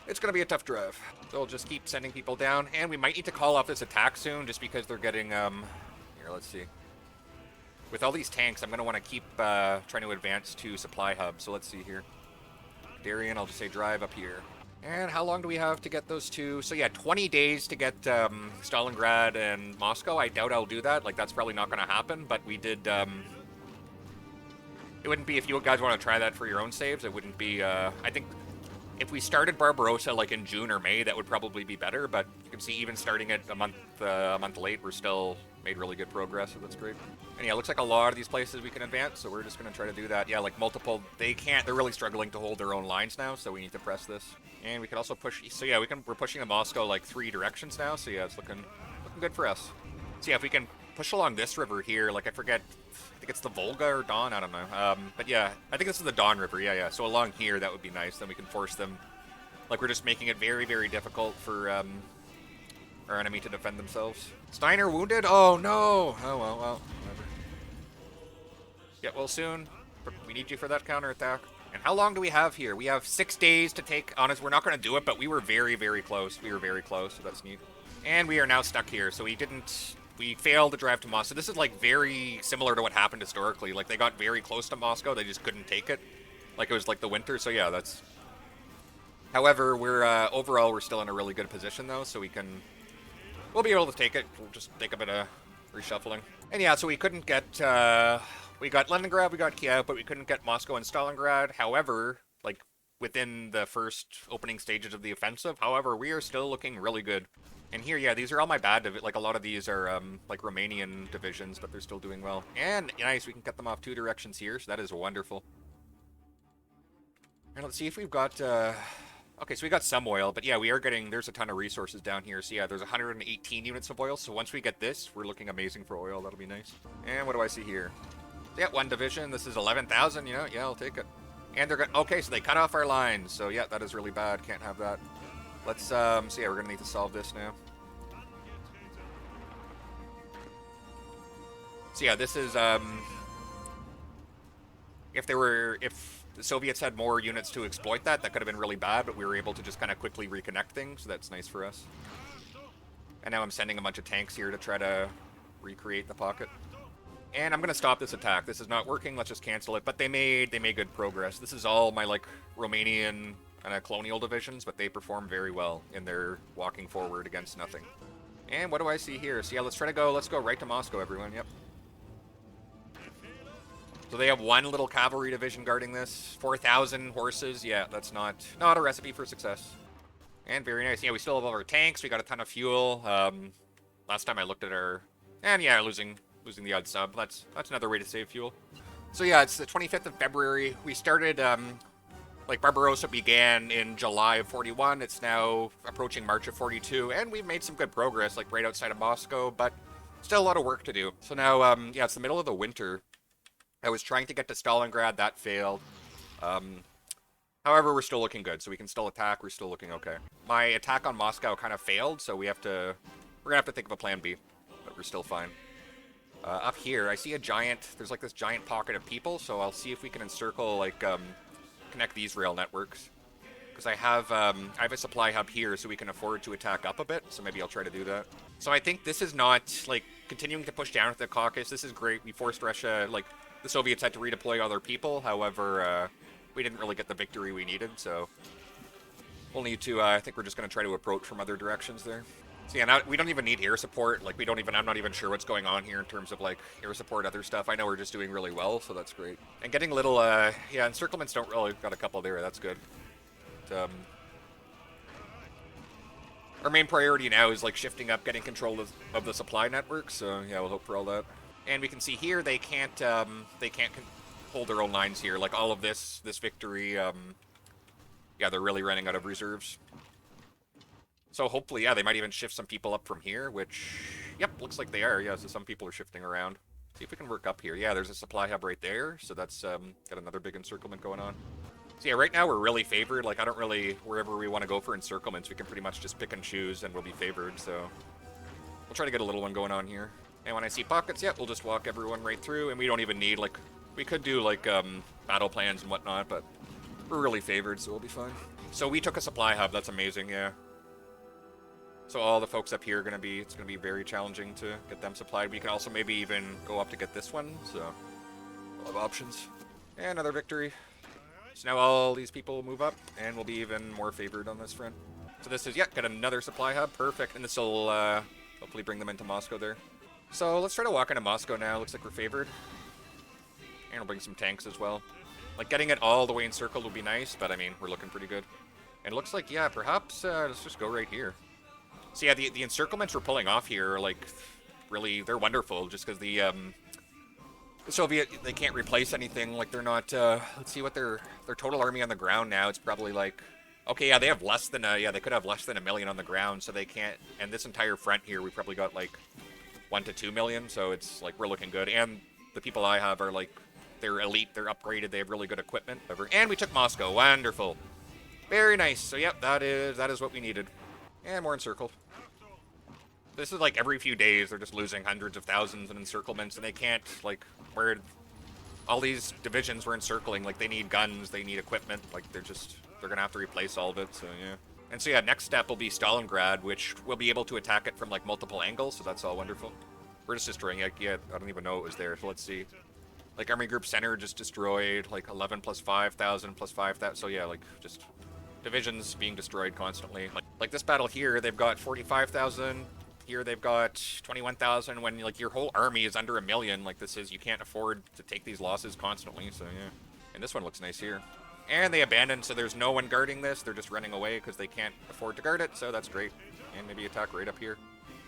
it's going to be a tough drive. So we'll just keep sending people down, and we might need to call off this attack soon, just because they're getting, here, let's see. With all these tanks, I'm going to want to keep trying to advance to supply hubs, so let's see here. Darien, I'll just say drive up here. And how long do we have to get those two? So yeah, 20 days to get Stalingrad and Moscow. I doubt I'll do that, like that's probably not going to happen, but we did, it wouldn't be, if you guys want to try that for your own saves, it wouldn't be, I think, if we started Barbarossa like in June or May, that would probably be better, but you can see even starting it a month late, we're still made really good progress, so that's great. And yeah, it looks like a lot of these places we can advance, so we're just going to try to do that. Yeah, like multiple, they're really struggling to hold their own lines now, so we need to press this. And we can also push, so yeah, we're pushing to Moscow like 3 directions now, so yeah, it's looking good for us. So yeah, if we can push along this river here, like I forget, I think it's the Volga or Don, I don't know. But yeah, I think this is the Don River, yeah. So along here, that would be nice. Then we can force them, like we're just making it very, very difficult for our enemy to defend themselves. Steiner wounded? Oh no! Oh well, whatever. Get well soon. We need you for that counterattack. And how long do we have here? We have 6 days to take. Honest, we're not going to do it, but we were very, very close. We were very close, so that's neat. And we are now stuck here, so we didn't... We failed to drive to Moscow. This is, like, very similar to what happened historically. Like, they got very close to Moscow. They just couldn't take it. Like, it was, like, the winter. So, yeah, that's... However, we're, overall, we're still in a really good position, though, so we can... We'll be able to take it. We'll just take a bit of reshuffling. And, yeah, so we couldn't get, we got Leningrad, we got Kiev, but we couldn't get Moscow and Stalingrad. However, like, within the first opening stages of the offensive, however, we are still looking really good. And here, yeah, these are all my bad, like, a lot of these are, like, Romanian divisions, but they're still doing well. And, nice, we can cut them off 2 directions here, so that is wonderful. And let's see if we've got, okay, so we got some oil, but yeah, we are getting, there's a ton of resources down here. So yeah, there's 118 units of oil, so once we get this, we're looking amazing for oil. That'll be nice. And what do I see here? Yeah, 1 division. This is 11,000, you know? Yeah, I'll take it. And they're going to... Okay, so they cut off our lines. So yeah, that is really bad. Can't have that. Let's, so yeah, we're going to need to solve this now. So yeah, this is, if the Soviets had more units to exploit that could have been really bad, but we were able to just kind of quickly reconnect things, so that's nice for us. And now I'm sending a bunch of tanks here to try to recreate the pocket. And I'm going to stop this attack. This is not working. Let's just cancel it. But they made good progress. This is all my, like, Romanian kind of colonial divisions, but they perform very well in their walking forward against nothing. And what do I see here? So yeah, let's go right to Moscow, everyone. Yep. So they have 1 little cavalry division guarding this. 4,000 horses. Yeah, that's not a recipe for success. And very nice. Yeah, we still have all our tanks. We got a ton of fuel. Last time I looked at our... And yeah, losing the odd sub. That's another way to save fuel. So yeah, it's the 25th of February. We started, like, Barbarossa began in July of 41. It's now approaching March of 42. And we've made some good progress, like, right outside of Moscow. But still a lot of work to do. So now, yeah, it's the middle of the winter. I was trying to get to Stalingrad, that failed. However, we're still looking good, so we can still attack. We're still looking okay. My attack on Moscow kind of failed, so we're gonna have to think of a plan B, but we're still fine. Up here, I see there's like this giant pocket of people, so I'll see if we can encircle, like, connect these rail networks. Because I have a supply hub here, so we can afford to attack up a bit, so maybe I'll try to do that. So I think this is not, like, continuing to push down at the Caucasus. This is great. We forced Russia, like, the Soviets had to redeploy other people. However, we didn't really get the victory we needed, so we'll need to, I think we're just going to try to approach from other directions there. So yeah, now we don't even need air support. Like, I'm not even sure what's going on here in terms of, like, air support, other stuff. I know we're just doing really well, so that's great. And getting little, yeah, encirclements don't really, got a couple there, that's good. But, our main priority now is, like, shifting up, getting control of the supply network, so yeah, we'll hope for all that. And we can see here they can't hold their own lines here. Like, all of this victory, yeah, they're really running out of reserves. So hopefully, yeah, they might even shift some people up from here, which, yep, looks like they are. Yeah, so some people are shifting around. See if we can work up here. Yeah, there's a supply hub right there, so that's got another big encirclement going on. So yeah, right now we're really favored. Like, I don't really, wherever we want to go for encirclements, we can pretty much just pick and choose, and we'll be favored. So we'll try to get a little one going on here. And when I see pockets, yeah, we'll just walk everyone right through, and we don't even need, like, we could do, like, battle plans and whatnot, but we're really favored, so we'll be fine. So we took a supply hub. That's amazing, yeah. So all the folks up here are it's gonna be very challenging to get them supplied. We can also maybe even go up to get this one, so we'll have options. And another victory. So now all these people will move up, and we'll be even more favored on this front. So this is, yeah, got another supply hub. Perfect. And this will hopefully bring them into Moscow there. So let's try to walk into Moscow now. Looks like we're favored. And we'll bring some tanks as well. Like, getting it all the way encircled would be nice, but I mean, we're looking pretty good. And it looks like, yeah, perhaps let's just go right here. So yeah, the encirclements we're pulling off here are, like, really, they're wonderful, just because the Soviet, they can't replace anything. Like, they're not, let's see what their total army on the ground now. It's probably like, okay, yeah, they have less than yeah, they could have less than 1 million on the ground, so they can't, and this entire front here, we probably got, like, 1 to 2 million, so it's, like, we're looking good. And the people I have are, like, they're elite, they're upgraded, they have really good equipment. And we took Moscow. Wonderful. Very nice. So, yep, that is what we needed. And more encircled. This is, like, every few days, they're just losing hundreds of thousands in encirclements, and they can't, like, all these divisions we're encircling, like, they need guns, they need equipment, like, they're gonna have to replace all of it, so yeah. And so yeah, next step will be Stalingrad, which we'll be able to attack it from, like, multiple angles, so that's all wonderful. We're just destroying it. Yeah, I don't even know it was there, so let's see. Like, Army Group Center just destroyed, like, 11 plus 5,000 plus 5,000, so yeah, like, just divisions being destroyed constantly. Like this battle here, they've got 45,000. Here they've got 21,000. When like your whole army is under 1 million, like this is, you can't afford to take these losses constantly. So yeah. And this one looks nice here. And they abandoned, so there's no one guarding this. They're just running away because they can't afford to guard it. So that's great. And maybe attack right up here.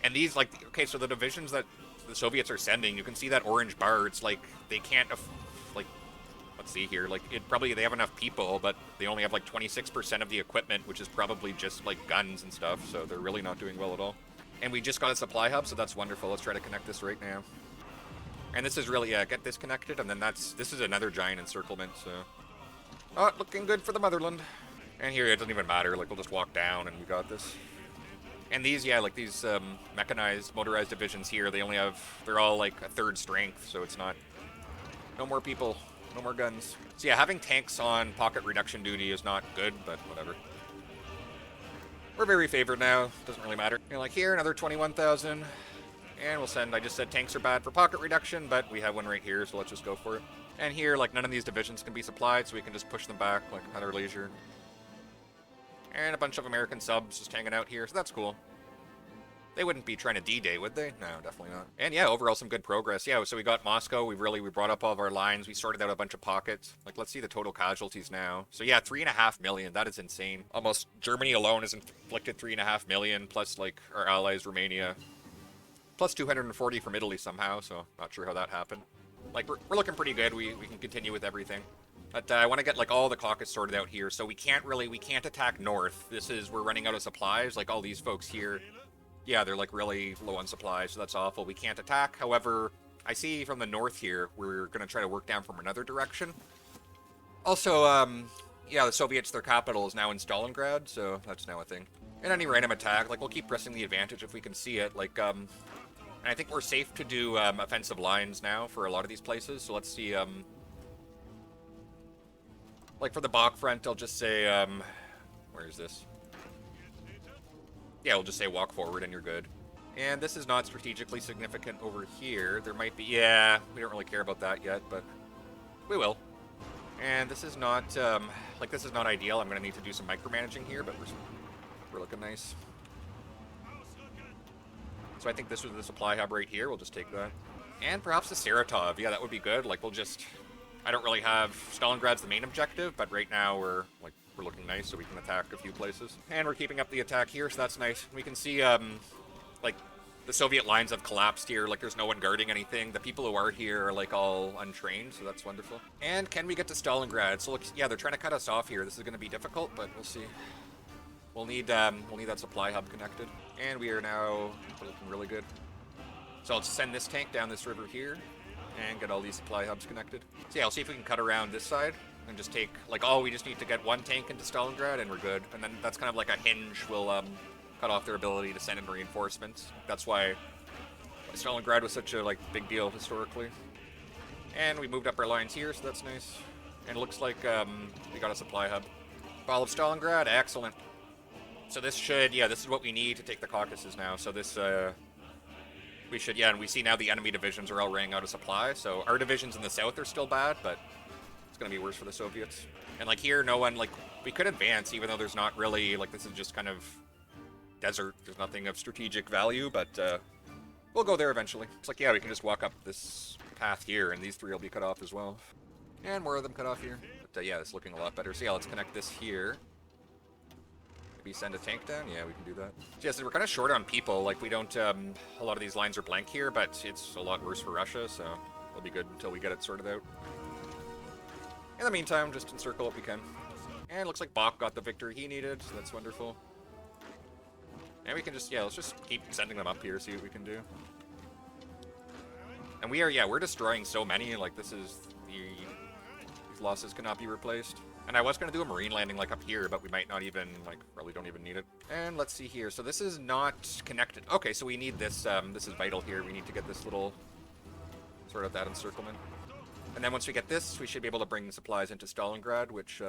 And these, like, okay, so the divisions that the Soviets are sending, you can see that orange bar. It's like they can't, like, let's see here. Like, they have enough people, but they only have like 26% of the equipment, which is probably just like guns and stuff. So they're really not doing well at all. And we just got a supply hub, so that's wonderful. Let's try to connect this right now. And this is really, yeah, get this connected, and then this is another giant encirclement, so. Oh, looking good for the motherland. And here, it doesn't even matter. Like, we'll just walk down, and we got this. And these, yeah, like these mechanized, motorized divisions here, they're all like a third strength, so it's not, no more people, no more guns. So yeah, having tanks on pocket reduction duty is not good, but whatever. We're very favored now, doesn't really matter. You know, like here, another 21,000. And we'll send, I just said tanks are bad for pocket reduction, but we have one right here, so let's just go for it. And here, like, none of these divisions can be supplied, so we can just push them back, like, at our leisure. And a bunch of American subs just hanging out here, so that's cool. They wouldn't be trying to D-Day, would they? No, definitely not. And yeah, overall some good progress. Yeah, so we got Moscow, we brought up all of our lines, we sorted out a bunch of pockets. Like, let's see the total casualties now. So yeah, 3.5 million, that is insane. Almost, Germany alone has inflicted 3.5 million, plus, like, our allies, Romania. Plus 240 from Italy somehow, so not sure how that happened. Like, we're looking pretty good, we can continue with everything. But I want to get, like, all the caucus sorted out here, so we can't attack north. We're running out of supplies, like, all these folks here. Yeah, they're, like, really low on supplies, so that's awful. We can't attack. However, I see from the north here, we're going to try to work down from another direction. Also, yeah, the Soviets, their capital is now in Stalingrad, so that's now a thing. And any random attack, like, we'll keep pressing the advantage if we can see it. Like, and I think we're safe to do offensive lines now for a lot of these places, so let's see, like, for the Bach front, I'll just say, where is this? Yeah, we'll just say walk forward and you're good. And this is not strategically significant over here. There might be, yeah, we don't really care about that yet, but we will. And this is not, like, this is not ideal. I'm going to need to do some micromanaging here, but we're looking nice. So I think this was the supply hub right here. We'll just take that. And perhaps the Saratov. Yeah, that would be good. Like, we'll just, I don't really have, Stalingrad's the main objective, but right now we're looking nice, so we can attack a few places. And we're keeping up the attack here, so that's nice. We can see, like, the Soviet lines have collapsed here. Like, there's no one guarding anything. The people who are here are, like, all untrained, so that's wonderful. And can we get to Stalingrad? So, look, yeah, they're trying to cut us off here. This is going to be difficult, but we'll see. We'll need that supply hub connected. And we are now looking really good. So I'll just send this tank down this river here and get all these supply hubs connected. So yeah, I'll see if we can cut around this side and just take, like, we just need to get one tank into Stalingrad and we're good. And then that's kind of like a hinge. We'll cut off their ability to send in reinforcements. That's why Stalingrad was such a, like, big deal historically. And we moved up our lines here, so that's nice. And it looks like we got a supply hub. Fall of Stalingrad, excellent. So this should, yeah, this is what we need to take the Caucasus now. So this, we should, yeah, and we see now the enemy divisions are all running out of supply. So our divisions in the south are still bad, but it's going to be worse for the Soviets. And, like, here, no one, like, we could advance, even though there's not really, like, this is just kind of desert. There's nothing of strategic value, but we'll go there eventually. It's like, yeah, we can just walk up this path here, and these three will be cut off as well. And more of them cut off here. But, yeah, it's looking a lot better. So, yeah, let's connect this here. Maybe send a tank down? Yeah, we can do that. So, yeah, so we're kind of short on people. Like, we don't, a lot of these lines are blank here, but it's a lot worse for Russia, so it'll be good until we get it sorted out. In the meantime, just encircle what we can. And it looks like Bach got the victory he needed, so that's wonderful. And we can just, yeah, let's just keep sending them up here, see what we can do. And we are, yeah, we're destroying so many, like, this is, these losses cannot be replaced. And I was going to do a marine landing, like, up here, but we might not even, like, probably don't even need it. And let's see here. So this is not connected. Okay, so we need this, this is vital here. We need to get this little, sort of that encirclement. And then once we get this, we should be able to bring supplies into Stalingrad, which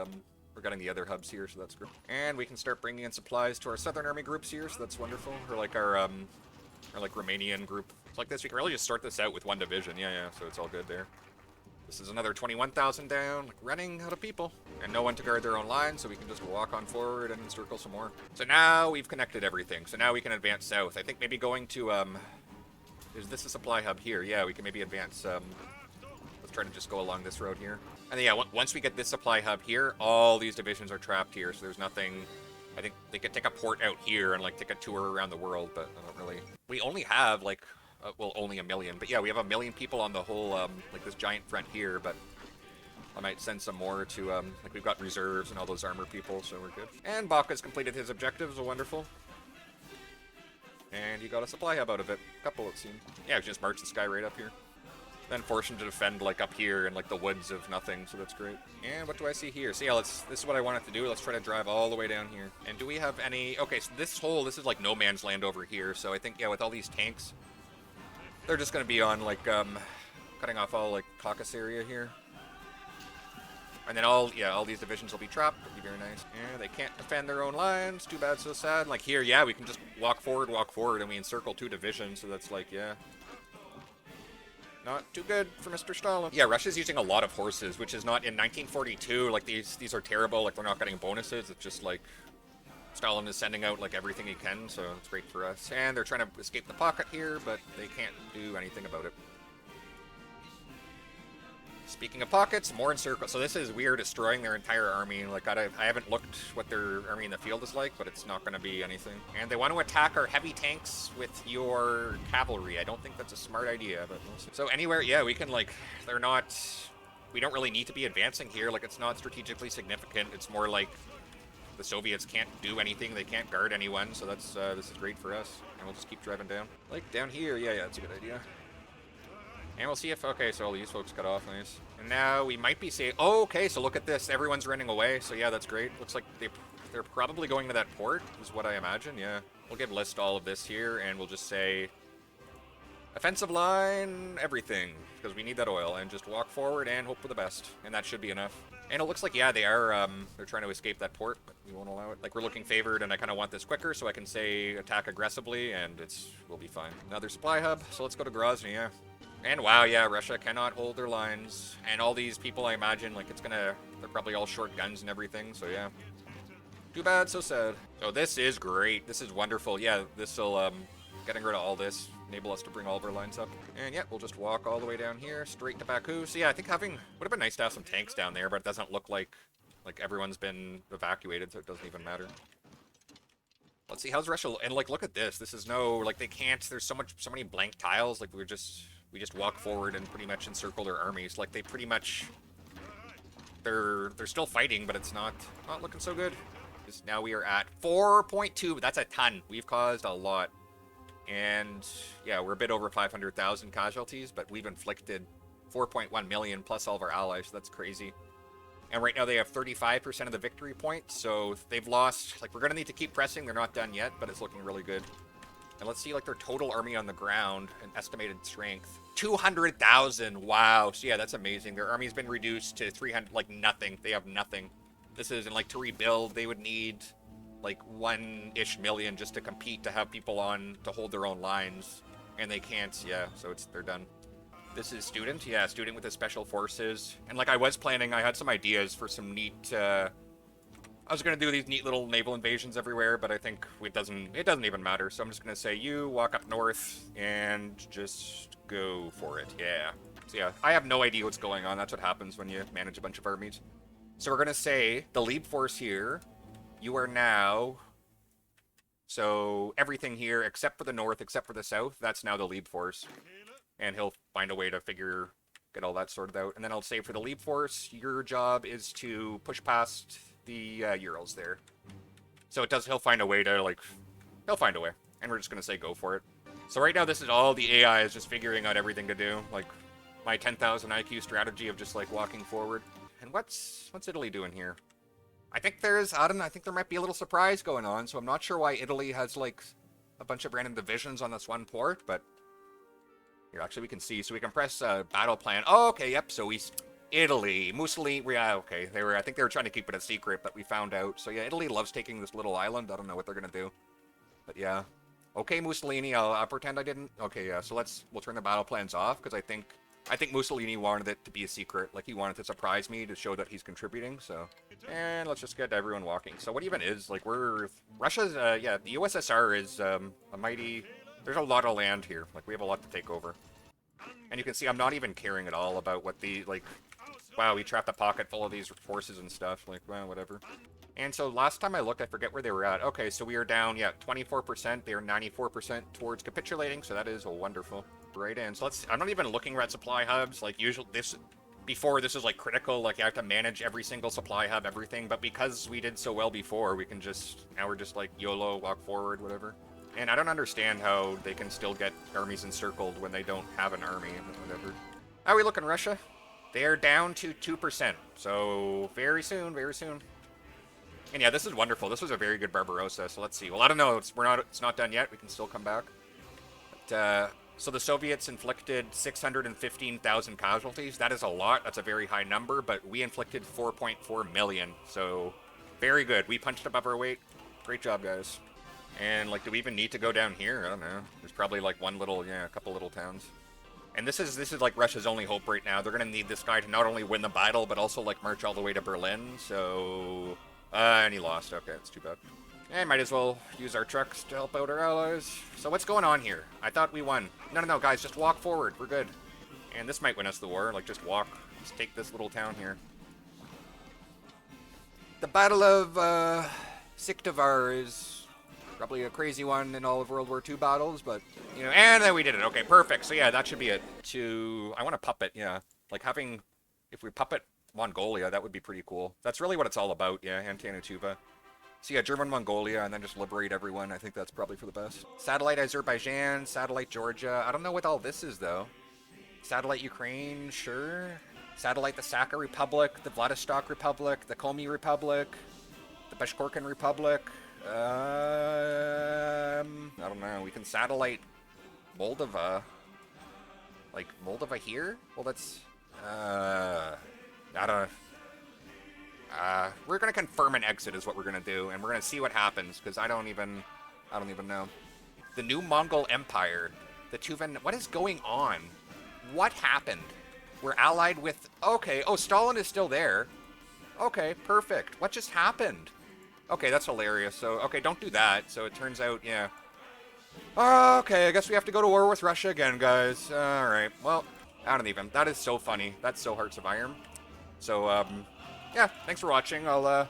we're getting the other hubs here, so that's great. And we can start bringing in supplies to our Southern Army groups here, so that's wonderful. Or like our like Romanian group. It's like this, we can really just sort this out with one division. Yeah, so it's all good there. This is another 21,000 down, like running out of people. And no one to guard their own lines, so we can just walk on forward and encircle some more. So now we've connected everything. So now we can advance south. I think maybe going to, is this a supply hub here? Yeah, we can maybe advance, let's try to just go along this road here. And then, yeah, once we get this supply hub here, all these divisions are trapped here, so there's nothing. I think they could take a port out here and, like, take a tour around the world, but I don't really. We only have, like, well, only 1 million. But yeah, we have 1 million people on the whole, like this giant front here, but I might send some more to, like we've got reserves and all those armor people, so we're good. And Baka's completed his objectives, wonderful. And he got a supply hub out of it. A couple, it seemed. Yeah, we just marched this guy right up here. Then force him to defend, like, up here in, like, the woods of nothing, so that's great. And what do I see here? So yeah, this is what I wanted to do. Let's try to drive all the way down here. And do we have any... Okay, so this is, like, no man's land over here, so I think, yeah, with all these tanks... They're just going to be on, like, cutting off all, like, Caucasus area here. And then all these divisions will be trapped. It'll be very nice. Yeah, they can't defend their own lines. Too bad, so sad. Like, here, yeah, we can just walk forward, and we encircle 2 divisions, so that's, like, yeah. Not too good for Mr. Stalin. Yeah, Russia's using a lot of horses, which is not in 1942. Like, these are terrible. Like, they're not getting bonuses. It's just, like... Stalin is sending out, like, everything he can, so it's great for us. And they're trying to escape the pocket here, but they can't do anything about it. Speaking of pockets, more encircle. So this is, we are destroying their entire army. Like, I haven't looked what their army in the field is like, but it's not going to be anything. And they want to attack our heavy tanks with your cavalry. I don't think that's a smart idea, but we'll see. So anywhere, yeah, we can, like, they're not... We don't really need to be advancing here. Like, it's not strategically significant. It's more like... The Soviets can't do anything, they can't guard anyone, so that's this is great for us. And we'll just keep driving down. Like, down here, yeah, that's a good idea. And we'll see if, okay, so all these folks got off, nice. And now we might be saying, oh, okay, so look at this, everyone's running away, so yeah, that's great. Looks like they're probably going to that port, is what I imagine, yeah. We'll list all of this here, and we'll just say, offensive line, everything, because we need that oil, and just walk forward and hope for the best, and that should be enough. And it looks like, yeah, they are, they're trying to escape that port, but we won't allow it. Like, we're looking favored, and I kind of want this quicker, so I can say attack aggressively, and we'll be fine. Another supply hub, so let's go to Grozny, yeah. And wow, yeah, Russia cannot hold their lines. And all these people, I imagine, like, they're probably all short guns and everything, so yeah. Too bad, so sad. So this is great. This is wonderful. Yeah, this'll, getting rid of all this, enable us to bring all of our lines up. And yeah, we'll just walk all the way down here, straight to Baku. So yeah, I think would have been nice to have some tanks down there, but it doesn't look like everyone's been evacuated, so it doesn't even matter. Let's see, how's Russia, and like, look at this. This is no, like, they can't, there's so many blank tiles, like, we just walk forward and pretty much encircle their armies. Like, they pretty much, they're still fighting, but it's not looking so good. Because now we are at 4.2, that's a ton. We've caused a lot. And yeah, we're a bit over 500,000 casualties, but we've inflicted 4.1 million plus all of our allies, so that's crazy. And right now they have 35% of the victory points, so they've lost, like, we're going to need to keep pressing. They're not done yet, but it's looking really good. And let's see, like, their total army on the ground and estimated strength. 200,000, wow. So yeah, that's amazing. Their army's been reduced to 300, like, nothing. They have nothing. This is, and like, to rebuild, they would need... like 1-ish million just to compete, to have people on to hold their own lines, and they can't, yeah, so they're done. This is student, yeah, student with the special forces, and like I was planning, I had some ideas for some neat, I was gonna do these neat little naval invasions everywhere, but I think it doesn't even matter, so I'm just gonna say you walk up north and just go for it, yeah. So yeah, I have no idea what's going on, that's what happens when you manage a bunch of armies. So we're gonna say, the lead force here, you are now, so everything here, except for the north, except for the south, that's now the lead force. And he'll find a way to get all that sorted out. And then I'll say for the lead force, your job is to push past the Urals there. So he'll find a way to, like, he'll find a way. And we're just going to say go for it. So right now this is all the AI is just figuring out everything to do. Like, my 10,000 IQ strategy of just, like, walking forward. And what's Italy doing here? I think I think there might be a little surprise going on, so I'm not sure why Italy has, like, a bunch of random divisions on this one port, but Here, actually, we can see. So we can press battle plan. Oh, okay, yep. So Italy, Mussolini. Yeah, okay. I think they were trying to keep it a secret, but we found out. So yeah, Italy loves taking this little island. I don't know what they're gonna do, but yeah. Okay, Mussolini. I'll pretend I didn't. Okay, yeah. So we'll turn the battle plans off because I think Mussolini wanted it to be a secret. Like he wanted to surprise me to show that he's contributing. So, and let's just get everyone walking. So what even is like Russia's? Yeah, the USSR is a mighty. There's a lot of land here. Like we have a lot to take over. And you can see I'm not even caring at all about what the, like, wow, we trapped a pocket full of these forces and stuff. Like, well, whatever. And so last time I looked, I forget where they were at. Okay, so we are down, yeah, 24%. They are 94% towards capitulating, so that is wonderful. Right in. So I'm not even looking at supply hubs. Like, usually, before this is, like, critical. Like, you have to manage every single supply hub, everything. But because we did so well before, we can now we're just, like, YOLO, walk forward, whatever. And I don't understand how they can still get armies encircled when they don't have an army, whatever. How are we looking, Russia? They're down to 2%. So, very soon, very soon. And yeah, this is wonderful. This was a very good Barbarossa, so let's see. Well, I don't know. It's not done yet. We can still come back. But, so the Soviets inflicted 615,000 casualties. That is a lot. That's a very high number, but we inflicted 4.4 million. So, very good. We punched above our weight. Great job, guys. And, like, do we even need to go down here? I don't know. There's probably, like, a couple little towns. And this is like, Russia's only hope right now. They're gonna need this guy to not only win the battle, but also, like, march all the way to Berlin, so... and he lost. Okay, that's too bad. And might as well use our trucks to help out our allies. So what's going on here? I thought we won. No, guys, just walk forward. We're good. And this might win us the war. Like, just walk. Just take this little town here. The Battle of, Siktovar is... probably a crazy one in all of World War II battles, but, you know, and then we did it. Okay, perfect. So, yeah, that should be it. I want to puppet, yeah. Like, if we puppet Mongolia, that would be pretty cool. That's really what it's all about, yeah, Antanatuva. So, yeah, German Mongolia, and then just liberate everyone. I think that's probably for the best. Satellite Azerbaijan, satellite Georgia. I don't know what all this is, though. Satellite Ukraine, sure. Satellite the Sakha Republic, the Vladivostok Republic, the Komi Republic, the Bashkorkan Republic. I don't know. We can satellite Moldova. Like, Moldova here? Well, that's, I don't we're gonna confirm an exit is what we're gonna do, and we're gonna see what happens, because I don't even know. The new Mongol Empire. The Tuvan... What is going on? What happened? We're allied with... Okay, oh, Stalin is still there. Okay, perfect. What just happened? Okay, that's hilarious. So, okay, don't do that. So it turns out, yeah. Okay, I guess we have to go to war with Russia again, guys. Alright, well, I don't even. That is so funny. That's so Hearts of Iron. So, yeah, thanks for watching. I'll,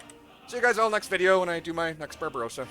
see you guys all next video when I do my next Barbarossa.